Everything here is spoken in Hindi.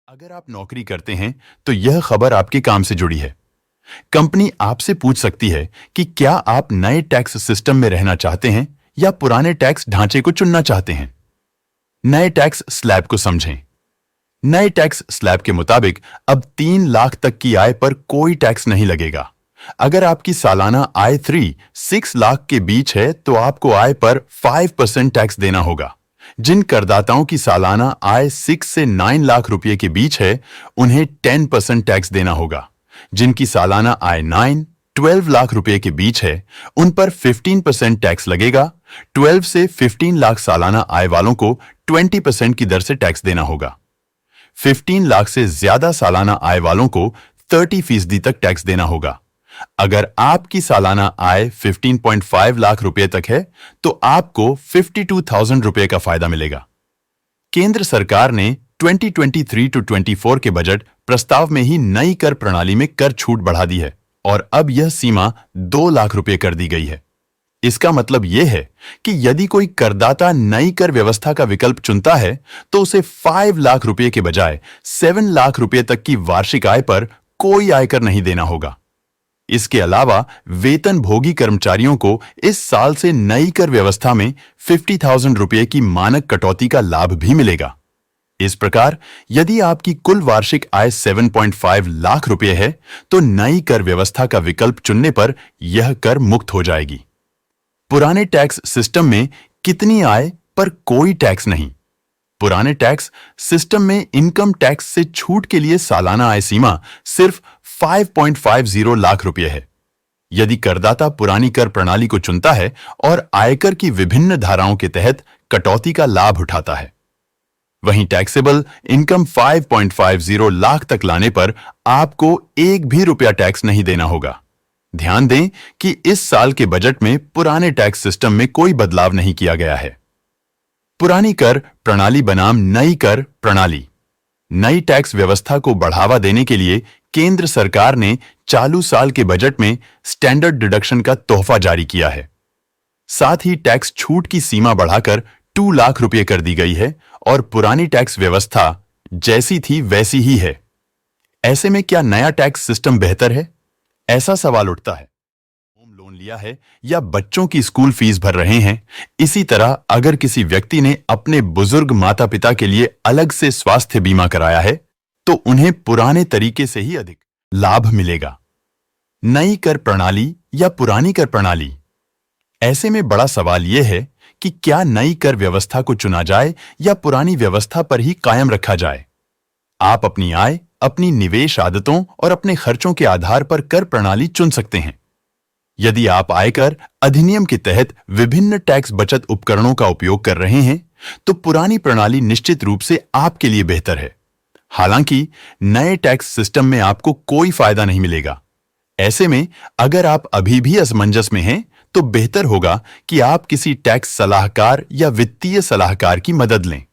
अगर आप नौकरी करते हैं तो यह खबर आपके काम से जुड़ी है। कंपनी आपसे पूछ सकती है कि क्या आप नए टैक्स सिस्टम में रहना चाहते हैं या पुराने टैक्स ढांचे को चुनना चाहते हैं। नए टैक्स स्लैब को समझें। नए टैक्स स्लैब के मुताबिक अब 3 लाख तक की आय पर कोई टैक्स नहीं लगेगा। अगर आपकी सालाना आय 6 लाख के बीच है तो आपको आय पर 5% टैक्स देना होगा। जिन करदाताओं की सालाना आय 6 से 9 लाख रुपए के बीच है उन्हें 10% टैक्स देना होगा। जिनकी सालाना आय 12 लाख रुपए के बीच है उन पर 15% टैक्स लगेगा। 12 से 15 लाख सालाना आय वालों को 20% की दर से टैक्स देना होगा। 15 लाख से ज्यादा सालाना आय वालों को 30% तक टैक्स देना होगा। अगर आपकी सालाना आय 15.5 लाख रुपए तक है तो आपको 52,000 रुपए का फायदा मिलेगा। केंद्र सरकार ने 2023-24 के बजट प्रस्ताव में ही नई कर प्रणाली में कर छूट बढ़ा दी है और अब यह सीमा 2 लाख रुपए कर दी गई है। इसका मतलब यह है कि यदि कोई करदाता नई कर व्यवस्था का विकल्प चुनता है तो उसे 5 लाख रुपए के बजाय 7 लाख रुपए तक की वार्षिक आय पर कोई आयकर नहीं देना होगा। इसके अलावा वेतन भोगी कर्मचारियों को इस साल से नई कर व्यवस्था में 50,000 रुपए की मानक कटौती का लाभ भी मिलेगा। इस प्रकार यदि आपकी कुल वार्षिक आय 7.5 लाख रुपए है तो नई कर व्यवस्था का विकल्प चुनने पर यह कर मुक्त हो जाएगी। पुराने टैक्स सिस्टम में कितनी आय पर कोई टैक्स नहीं। पुराने टैक्स सिस्टम में इनकम टैक्स से छूट के लिए सालाना आय सीमा सिर्फ 5.50 लाख रुपए है। यदि करदाता पुरानी कर प्रणाली को चुनता है और आयकर की विभिन्न धाराओं के तहत कटौती का लाभ उठाता है, वहीं टैक्सेबल इनकम 5.50 लाख तक लाने पर आपको एक भी रुपया टैक्स नहीं देना होगा। ध्यान दें कि इस साल के बजट में पुराने टैक्स सिस्टम में कोई बदलाव नहीं किया गया है। पुरानी कर प्रणाली बनाम नई कर प्रणाली। नई टैक्स व्यवस्था को बढ़ावा देने के लिए केंद्र सरकार ने चालू साल के बजट में स्टैंडर्ड डिडक्शन का तोहफा जारी किया है। साथ ही टैक्स छूट की सीमा बढ़ाकर 2 लाख रुपए कर दी गई है और पुरानी टैक्स व्यवस्था जैसी थी वैसी ही है। ऐसे में क्या नया टैक्स सिस्टम बेहतर है? ऐसा सवाल उठता है। होम लोन लिया है या बच्चों की स्कूल फीस भर रहे हैं, इसी तरह अगर किसी व्यक्ति ने अपने बुजुर्ग माता पिता के लिए अलग से स्वास्थ्य बीमा कराया है तो उन्हें पुराने तरीके से ही अधिक लाभ मिलेगा। नई कर प्रणाली या पुरानी कर प्रणाली। ऐसे में बड़ा सवाल यह है कि क्या नई कर व्यवस्था को चुना जाए या पुरानी व्यवस्था पर ही कायम रखा जाए। आप अपनी आय, अपनी निवेश आदतों और अपने खर्चों के आधार पर कर प्रणाली चुन सकते हैं। यदि आप आयकर अधिनियम के तहत विभिन्न टैक्स बचत उपकरणों का उपयोग कर रहे हैं तो पुरानी प्रणाली निश्चित रूप से आपके लिए बेहतर है। हालांकि नए टैक्स सिस्टम में आपको कोई फायदा नहीं मिलेगा। ऐसे में अगर आप अभी भी असमंजस में हैं तो बेहतर होगा कि आप किसी टैक्स सलाहकार या वित्तीय सलाहकार की मदद लें।